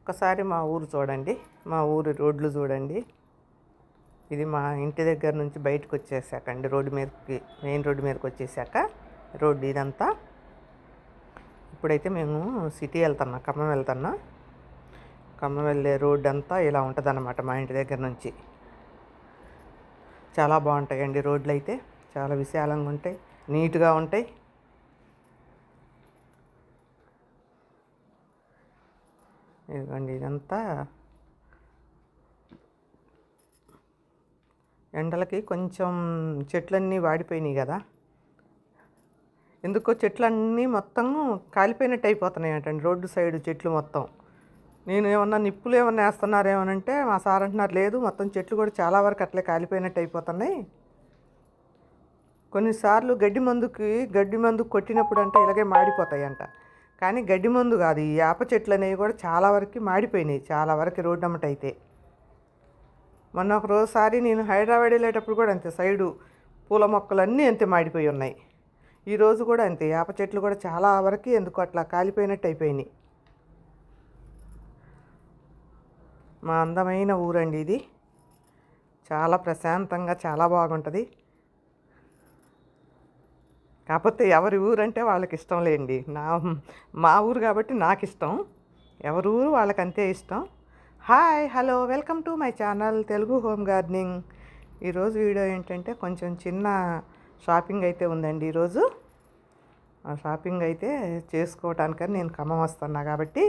ఒక్కసారి మా ఊరు చూడండి. మా ఊరి రోడ్లు చూడండి. ఇది మా ఇంటి దగ్గర నుంచి బయటకు వచ్చేసాకండి, రోడ్డు మీదకి, మెయిన్ రోడ్డు మీదకి వచ్చేసాక రోడ్డు ఇదంతా. ఇప్పుడైతే మేము సిటీ వెళ్తున్నా, ఖమ్మం వెళ్తున్నా. ఖమ్మం వెళ్ళే రోడ్డు అంతా ఇలా ఉంటుంది అన్నమాట. మా ఇంటి దగ్గర నుంచి చాలా బాగుంటాయండి రోడ్లు అయితే. చాలా విశాలంగా ఉంటాయి, నీట్గా ఉంటాయి. ఇదిగోండి, ఇదంతా ఎండలకి కొంచెం చెట్లన్నీ వాడిపోయినాయి కదా. ఎందుకో చెట్లన్నీ మొత్తం కాలిపోయినట్టు అయిపోతున్నాయి అంటండి, రోడ్డు సైడు చెట్లు మొత్తం. నేను ఏమన్నా నిప్పులు ఏమన్నా వేస్తున్నారేమోనంటే మా సార్ అంటున్నారు, లేదు మొత్తం చెట్లు కూడా చాలా వరకు అట్లే కాలిపోయినట్టు అయిపోతున్నాయి. కొన్నిసార్లు గడ్డి మందు కొట్టినప్పుడు అంటే ఇలాగే మాడిపోతాయంట. కానీ గడ్డి మందు కాదు, ఈ వేప చెట్లు అనేవి కూడా చాలా వరకు మాడిపోయినాయి, చాలా వరకు రోడ్డు అమ్మట అయితే. మొన్న ఒకరోసారి నేను హైదరాబాద్ వెళ్ళేటప్పుడు కూడా అంతే, సైడు పూల మొక్కలన్నీ అంతే మాడిపోయి ఉన్నాయి. ఈరోజు కూడా అంతే, వేప చెట్లు కూడా చాలా వరకు ఎందుకు అట్లా కాలిపోయినట్టు అయిపోయినాయి. మా అందమైన ఊరండి ఇది. చాలా ప్రశాంతంగా చాలా బాగుంటుంది. కాకపోతే ఎవరి ఊరంటే వాళ్ళకి ఇష్టం లేండి. మా ఊరు కాబట్టి నాకు ఇష్టం, ఎవరి ఊరు వాళ్ళకి అంతే ఇష్టం. Hi, hello, welcome to my channel Telugu home gardening. ఈరోజు వీడియో ఏంటంటే కొంచెం చిన్న షాపింగ్ అయితే ఉందండి ఈరోజు. ఆ షాపింగ్ అయితే చేసుకోవటానికని నేను ఖమ్మం వస్తున్నా కాబట్టి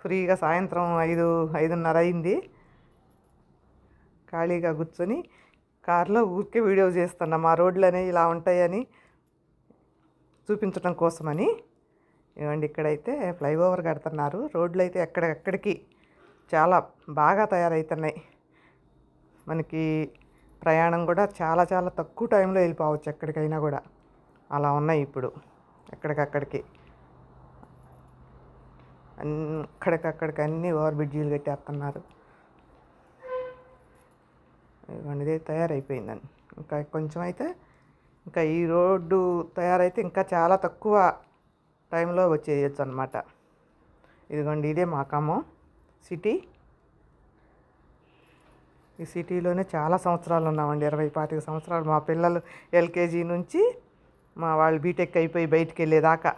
ఫ్రీగా సాయంత్రం 5:30 అయింది. ఖాళీగా కూర్చొని కారులో ఊరికే వీడియో చేస్తున్నా, మా రోడ్లు అనేవి ఇలా ఉంటాయని చూపించడం కోసమని. ఇవ్వండి, ఇక్కడైతే ఫ్లైఓవర్ కడుతున్నారు. రోడ్లు అయితే ఎక్కడికి చాలా బాగా తయారవుతున్నాయి. మనకి ప్రయాణం కూడా చాలా చాలా తక్కువ టైంలో వెళ్ళిపోవచ్చు ఎక్కడికైనా కూడా. అలా ఉన్నాయి ఇప్పుడు ఎక్కడికక్కడికి. అక్కడికక్కడికి అన్నీ ఓవర్ బ్రిడ్జీలు కట్టేస్తున్నారు. ఇవ్వండి, ఇదే తయారైపోయిందని. ఇంకా కొంచెం అయితే, ఇంకా ఈ రోడ్డు తయారైతే ఇంకా చాలా తక్కువ టైంలో వచ్చేయచ్చు అనమాట. ఇదిగోండి, ఇదే మా ఖమ్మం సిటీ. ఈ సిటీలోనే చాలా సంవత్సరాలు ఉన్నామండి, 20-25 సంవత్సరాలు. మా పిల్లలు ఎల్కేజీ నుంచి మా వాళ్ళు బీటెక్ అయిపోయి బయటికి వెళ్ళేదాకా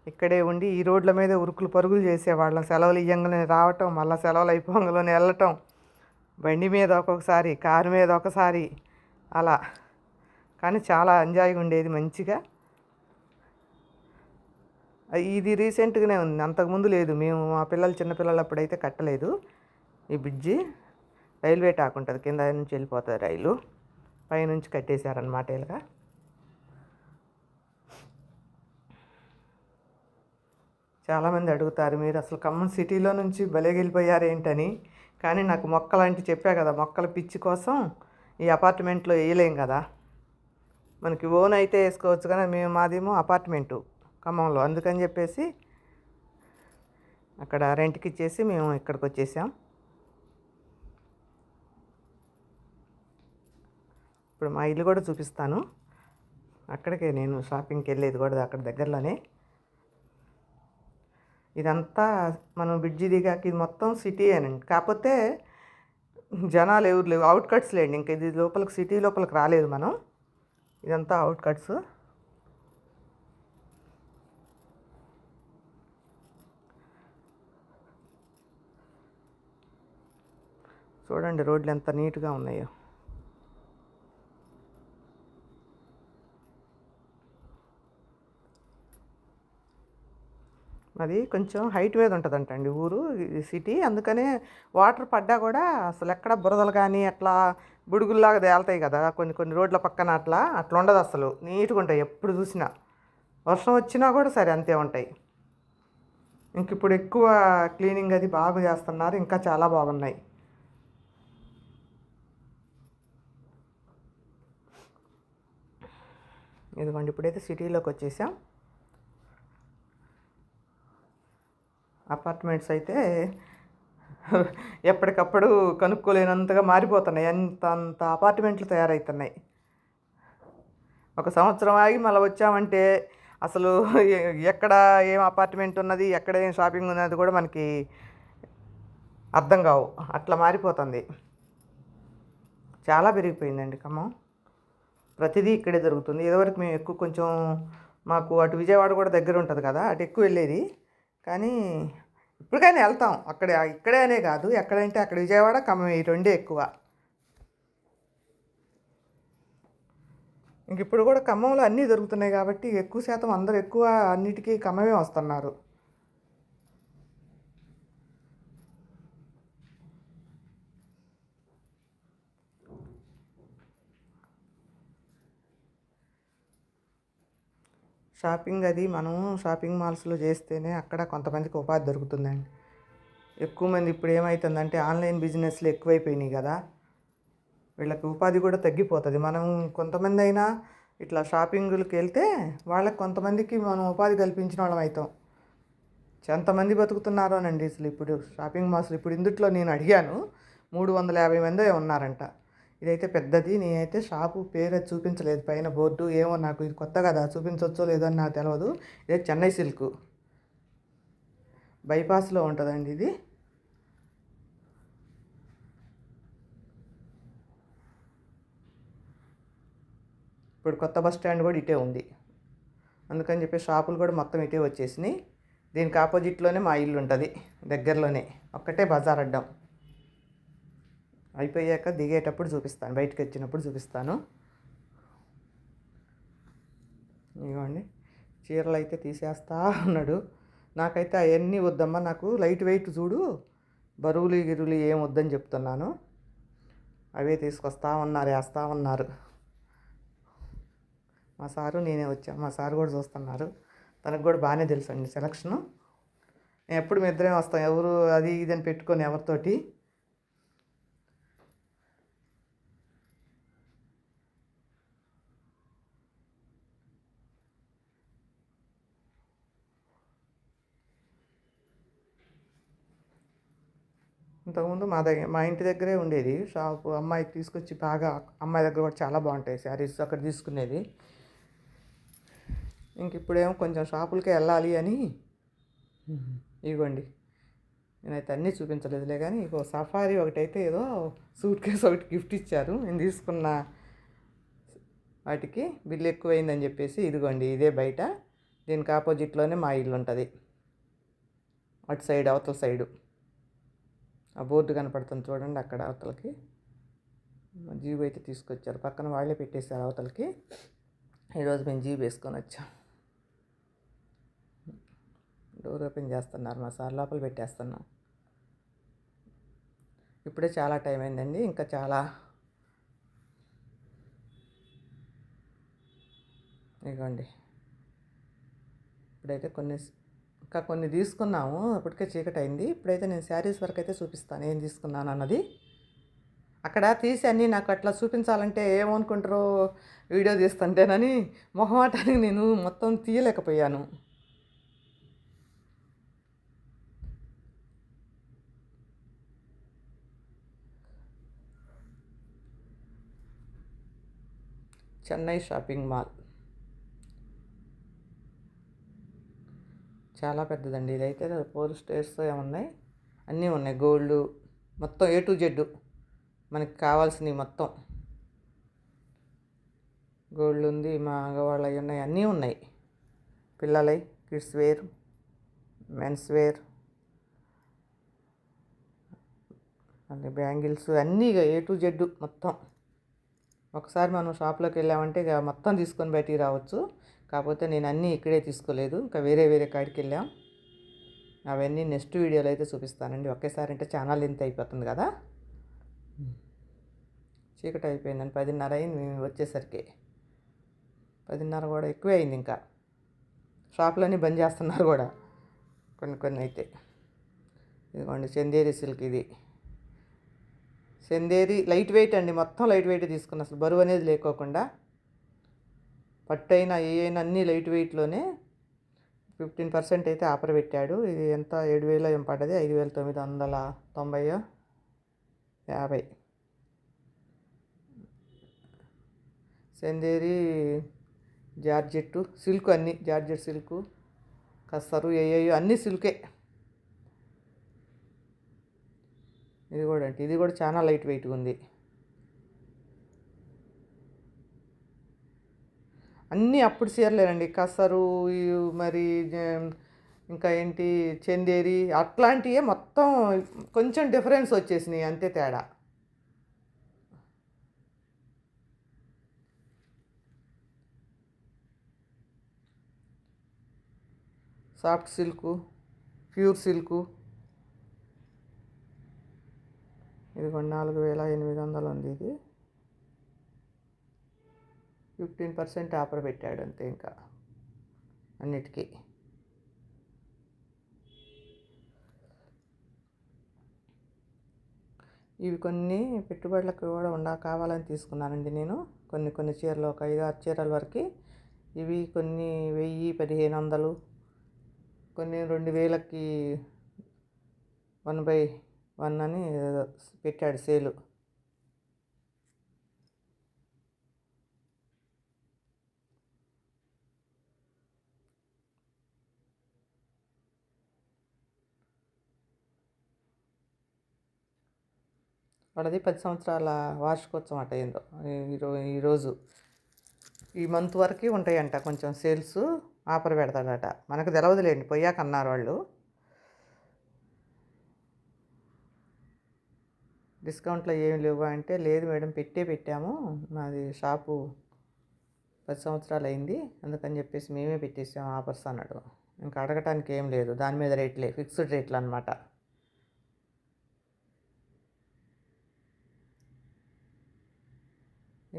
ఇక్కడే ఉండి ఈ రోడ్ల మీద ఉరుకులు పరుగులు చేసేవాళ్ళం. సెలవులు ఇయ్యంగానే రావటం, మళ్ళీ సెలవులు అయిపోగానే వెళ్ళటం, బండి మీద ఒక్కొక్కసారి, కారు మీద ఒకసారి, అలా. కానీ చాలా ఎంజాయ్గా ఉండేది, మంచిగా. ఇది రీసెంట్గానే ఉంది, అంతకుముందు లేదు. మేము మా పిల్లలు చిన్నపిల్లలు అప్పుడైతే కట్టలేదు ఈ బ్రిడ్జి. రైల్వే టాక్ ఉంటుంది, కింద నుంచి వెళ్ళిపోతుంది రైలు, పైనుంచి కట్టేశారనమాట ఇలాగా. చాలామంది అడుగుతారు, మీరు అసలు ఖమ్మం సిటీలో నుంచి భలే వెళ్ళిపోయారు ఏంటని. కానీ నాకు మొక్కలంటే చెప్పా కదా, మొక్కల పిచ్చి కోసం ఈ అపార్ట్మెంట్లో వేయలేం కదా. మనకి ఓన్ అయితే వేసుకోవచ్చు, కానీ మాదేమో అపార్ట్మెంటు ఖమ్మంలో. అందుకని చెప్పేసి అక్కడ రెంట్కి ఇచ్చేసి మేము ఇక్కడికి వచ్చేసాం. ఇప్పుడు మా ఇల్లు కూడా చూపిస్తాను. అక్కడికే నేను షాపింగ్కి వెళ్ళేది కూడా, అక్కడ దగ్గరలోనే. ఇదంతా మనం బ్రిడ్జి దిగాక ఇది మొత్తం సిటీ అనండి. కాకపోతే జనాలు ఎవరు లేవు, అవుట్కట్స్ లేండి. ఇంకా ఇది లోపలికి, సిటీ లోపలికి రాలేదు మనం. ఇదంతా అవుట్కట్స్. చూడండి రోడ్లు ఎంత నీట్గా ఉన్నాయో. అది కొంచెం హైట్ మీద ఉంటుందంటండి ఊరు, సిటీ. అందుకనే వాటర్ పడ్డా కూడా అసలు ఎక్కడ బురదలు కానీ అట్లా బుడుగుల్లాగా తేలుతాయి కదా కొన్ని రోడ్ల పక్కన, అట్లా ఉండదు. అసలు నీట్గా ఉంటాయి ఎప్పుడు చూసినా. వర్షం వచ్చినా కూడా సరే అంతే ఉంటాయి. ఇంక ఇప్పుడు ఎక్కువ క్లీనింగ్ అది బాగా చేస్తున్నారు, ఇంకా చాలా బాగున్నాయి. ఇదిగోండి, ఇప్పుడైతే సిటీలోకి వచ్చేసాం. అపార్ట్మెంట్స్ అయితే ఎప్పటికప్పుడు కనుక్కోలేనంతగా మారిపోతున్నాయి, అంత అపార్ట్మెంట్లు తయారవుతున్నాయి. ఒక సంవత్సరం ఆగి మళ్ళీ వచ్చామంటే అసలు ఎక్కడ ఏం అపార్ట్మెంట్ ఉన్నది, ఎక్కడ ఏం షాపింగ్ ఉన్నది కూడా మనకి అర్థం కావు, అట్లా మారిపోతుంది. చాలా పెరిగిపోయిందండి ఖమ్మం. ప్రతిదీ ఇక్కడే దొరుకుతుంది. ఇదివరకు మేము ఎక్కువ కొంచెం మాకు అటు విజయవాడ కూడా దగ్గర ఉంటుంది కదా, అటు ఎక్కువ వెళ్ళేది. కానీ ఇప్పటికైనా వెళ్తాం అక్కడే, ఇక్కడే అనే కాదు, ఎక్కడంటే అక్కడ విజయవాడ ఖమ్మం ఈ రెండే ఎక్కువ. ఇంక ఇప్పుడు కూడా ఖమ్మంలో అన్నీ దొరుకుతున్నాయి కాబట్టి ఎక్కువ శాతం అందరూ ఎక్కువ అన్నిటికీ ఖమ్మమే వస్తున్నారు. షాపింగ్ అది మనం షాపింగ్ మాల్స్లో చేస్తేనే అక్కడ కొంతమందికి ఉపాధి దొరుకుతుందండి. ఎక్కువ మంది ఇప్పుడు ఏమవుతుందంటే ఆన్లైన్ బిజినెస్లు ఎక్కువైపోయినాయి కదా, వీళ్ళకి ఉపాధి కూడా తగ్గిపోతుంది. మనం కొంతమంది అయినా ఇట్లా షాపింగులకి వెళ్తే వాళ్ళకి కొంతమందికి మనం ఉపాధి కల్పించిన వాళ్ళం అవుతాం. ఎంతమంది బతుకుతున్నారోనండి అసలు ఇప్పుడు షాపింగ్ మాల్స్. ఇప్పుడు ఇందుట్లో నేను అడిగాను, 350 మంది ఉన్నారంట. ఇదైతే పెద్దది. నేనైతే షాపు పేరు అది చూపించలేదు, పైన బోర్డు ఏమో, నాకు ఇది కొత్త కదా, చూపించవచ్చో లేదో అని నాకు తెలియదు. ఇదే చెన్నై సిల్క్ బైపాస్లో ఉంటుందండి ఇది. ఇప్పుడు కొత్త బస్ స్టాండ్ కూడా ఇటే ఉంది, అందుకని చెప్పి షాపులు కూడా మొత్తం ఇటే వచ్చేసినాయి. దీనికి ఆపోజిట్లోనే మా ఇల్లు ఉంటుంది, దగ్గరలోనే, ఒక్కటే బజార్ అడ్డం. అయిపోయాక దిగేటప్పుడు చూపిస్తాను, బయటకు వచ్చినప్పుడు చూపిస్తాను. ఇవ్వండి, చీరలు అయితే తీసేస్తా ఉన్నాడు. నాకైతే అవన్నీ వద్దమ్మా, నాకు లైట్ వెయిట్ చూడు, బరువులు గిరువులు ఏం వద్దని చెప్తున్నాను. అవే తీసుకొస్తా ఉన్నారు, వేస్తూ ఉన్నారు. మా సారు నేనే వచ్చాను, మా సారు కూడా చూస్తున్నారు. తనకు కూడా బాగానే తెలుసు అండి సెలక్షను. నేను ఎప్పుడు మీ ఇద్దరే వస్తాం, ఎవరు అది ఇది అని పెట్టుకొని ఎవరితోటి. ఇంతకుముందు మా ఇంటి దగ్గరే ఉండేది షాపు. అమ్మాయికి తీసుకొచ్చి బాగా, అమ్మాయి దగ్గర కూడా చాలా బాగుంటాయి శారీస్, అక్కడ తీసుకునేది. ఇంక ఇప్పుడేమో కొంచెం షాపులకే వెళ్ళాలి అని, ఇవ్వండి, నేనైతే అన్నీ చూపించలేదులే. కానీ ఇగో సఫారీ ఒకటైతే ఏదో సూట్ కేసు ఒకటి గిఫ్ట్ ఇచ్చారు. నేను తీసుకున్న వాటికి బిల్లు ఎక్కువైందని చెప్పేసి, ఇదిగోండి ఇదే బయట, దీనికి ఆపోజిట్లోనే మా ఇల్లు ఉంటుంది, అటు సైడ్ అవతల సైడు. ఆ బోర్డు కనపడుతుంది చూడండి, అక్కడ అవతలకి జీబు అయితే తీసుకొచ్చారు, పక్కన వాళ్ళే పెట్టేశారు అవతలకి. ఈరోజు మేము జీబు వేసుకొని వచ్చాం. డోర్ ఓపెన్ చేస్తున్నారు మా సార్, లోపల పెట్టేస్తున్నాం. ఇప్పుడే చాలా టైం అయిందండి, ఇంకా చాలా. ఇదిగోండి, ఇప్పుడైతే ఇంకా కొన్ని తీసుకున్నాము, ఇప్పటికే చీకటి అయింది. ఇప్పుడైతే నేను శారీస్ వరకు అయితే చూపిస్తాను ఏం తీసుకున్నాను అన్నది. అక్కడ తీసి అన్నీ నాకు అట్లా చూపించాలంటే ఏమనుకుంటారో, వీడియో తీస్తుంటేనని మొహమాటానికి నేను మొత్తం తీయలేకపోయాను. చెన్నై షాపింగ్ మాల్ చాలా పెద్దదండి. ఇదైతే 4 స్టేర్స్ ఏమున్నాయి, అన్నీ ఉన్నాయి. గోల్డ్ మొత్తం A to Z మనకి కావాల్సినవి మొత్తం. గోల్డ్ ఉంది, మా మగవాళ్ళవి ఉన్నాయి, అన్నీ ఉన్నాయి. పిల్లలవి, కిడ్స్ వేర్, మెన్స్ వేర్, అన్ని బ్యాంగిల్స్, అన్నీ A to Z మొత్తం. ఒకసారి మనం షాప్లోకి వెళ్ళామంటే ఇక మొత్తం తీసుకొని బయటికి రావచ్చు. కాకపోతే నేను అన్నీ ఇక్కడే తీసుకోలేదు, ఇంకా వేరే వేరే కాడికి వెళ్ళాం. అవన్నీ నెక్స్ట్ వీడియోలో అయితే చూపిస్తానండి. ఒకేసారి అంటే ఛానల్ ఎంత అయిపోతుంది కదా. చీకటి అయిపోయిందండి, 10:30 అయింది మేము వచ్చేసరికి. 10:30 కూడా ఎక్కువే అయింది. ఇంకా షాపులన్నీ బంద్ చేస్తున్నారు కూడా కొన్ని అయితే. ఇదిగోండి చందేరి సిల్క్, ఇది చందేరి లైట్ వెయిట్ అండి, మొత్తం లైట్ వెయిట్ తీసుకున్నా, అసలు బరువు అనేది లేకోకుండా. పట్టు అయినా ఏ అయినా అన్నీ లైట్ వెయిట్లోనే. 15% అయితే ఆఫర్ పెట్టాడు. ఇది ఎంత, 7,000 ఏం పడ్డది, 5,990, 50. చందేరి జార్జెట్టు సిల్క్, అన్నీ జార్జెట్ సిల్కు, కస్తరు, ఏయో అన్నీ సిల్కే. ఇది కూడా అంటే ఇది కూడా చాలా లైట్ వెయిట్గా ఉంది. అన్నీ అప్పుడు చీరలేనండి. కసరు మరి ఇంకా ఏంటి చందేరి అట్లాంటివే మొత్తం కొంచెం డిఫరెన్స్ వచ్చేసినాయి అంతే తేడా. సాఫ్ట్ సిల్కు, ప్యూర్ సిల్కు ఇది 4800 ఉంది. ఇది 15% ఆఫర్ పెట్టాడు అంతే ఇంకా అన్నిటికీ. ఇవి కొన్ని పెట్టుబడులకు కూడా కావాలని తీసుకున్నానండి నేను. కొన్ని చీరలు ఒక 5-6 చీరల వరకు. ఇవి కొన్ని 1000, 1500, కొన్ని 2000కి 1/1 అని పెట్టాడు సేలు. వాళ్ళది 10 సంవత్సరాల వార్షికోత్సవం అట ఏందో ఈరోజు ఈ మంత్ వరకు ఉంటాయంట కొంచెం సేల్స్. ఆఫర్ పెడతాడట, మనకు తెలవదులేండి, పోయాక అన్నారు వాళ్ళు. డిస్కౌంట్లో ఏమి లేవు అంటే, లేదు మేడం పెట్టాము, మాది షాపు 10 సంవత్సరాలు అయింది, అందుకని చెప్పేసి మేమే పెట్టేసాము ఆఫర్స్ అన్నాడు. ఇంకా అడగటానికి ఏం లేదు, దాని మీద రేట్లే, ఫిక్స్డ్ రేట్లు అనమాట.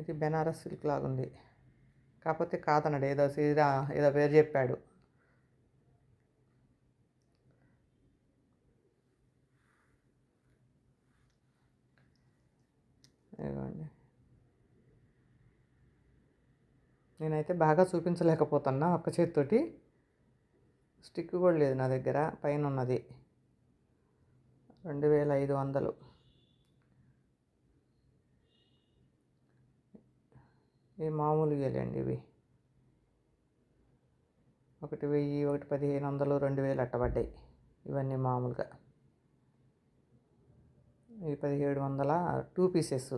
ఇది బెనారస్ సిల్క్ లాగుంది, కాకపోతే కాదన్నాడు, ఏదో పేరు చెప్పాడు. ఇదిగోండి, నేనైతే బాగా చూపించలేకపోతున్నా ఒక్క చేతితోటి. స్టిక్ కూడా లేదు నా దగ్గర, పైన ఉన్నది 2500. ఇవి మామూలుగా లేండి, ఇవి 1000, 1500, 2000 అట్టబడ్డాయి. ఇవన్నీ మామూలుగా. ఇవి 1700 2 పీసెస్.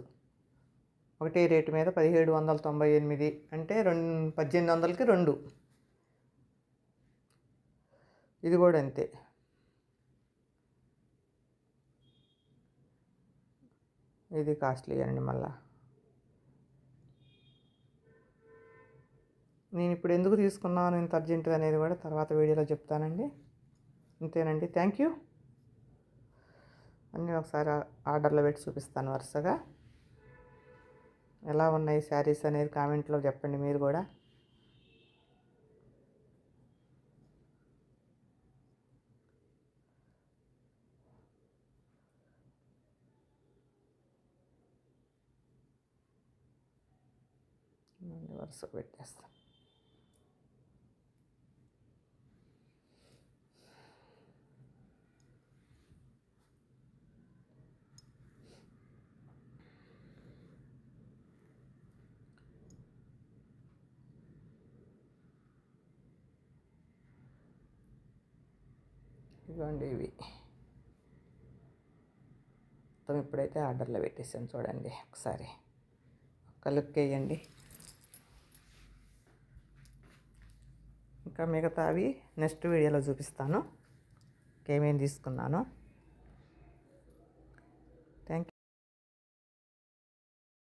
ఒకటే రేటు మీద 1798 అంటే 1800కి 2. ఇది కూడా అంతే. ఇది కాస్ట్లీ అండి. మళ్ళా నేను ఇప్పుడు ఎందుకు తీసుకున్నాను ఇంత అర్జెంటుగా అనేది కూడా తర్వాత వీడియోలో చెప్తానండి. అంతేనండి, థ్యాంక్ యూ. అన్నీ ఒకసారి ఆర్డర్లో పెట్టి చూపిస్తాను వరుసగా. ఎలా ఉన్నాయి శారీస్ అనేది కామెంట్లో చెప్పండి మీరు కూడా. వరుసగా పెట్టేస్తాను. ఇదిగోండి, ఇవి మొత్తం ఇప్పుడైతే ఆర్డర్లో పెట్టేసాను. చూడండి ఒకసారి, ఒక లుక్ వేయండి. ఇంకా మిగతావి నెక్స్ట్ వీడియోలో చూపిస్తాను, ఏమేమి తీసుకున్నాను.